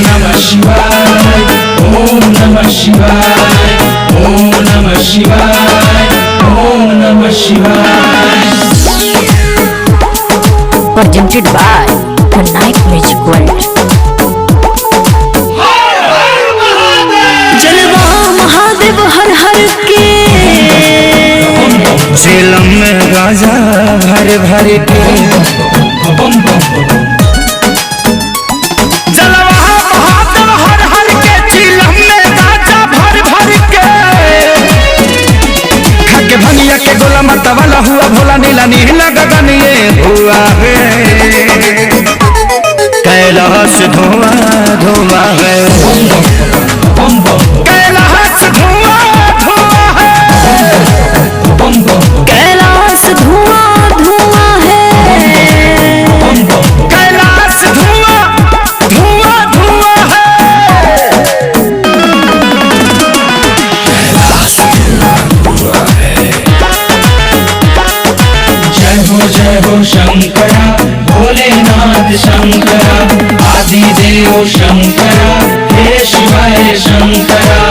नमः शिवाय, ओम नमः शिवाय, ओम नमः शिवाय, ओम नमः शिवाय। Presented by the Night Magic World। जलवा महादेव हर हर के, झेलम में गाजा भर भर के, जलवा महादेव हर हर के, झेलम में गाजा भर भर के, खाके भंगिया के गोला माता वाला हुआ भोला नीला नीला गगन ये हुआ है, कैलाश धुआं धुआं है, कैलाश धुआं धुआं है, कैलाश धुआं धुआं है, कैलाश धुआं धुआं धुआं है। जय हो शंकरा भोलेनाथ शंकरा, आदिदेव शंकरा, हे शिवाय शंकरा।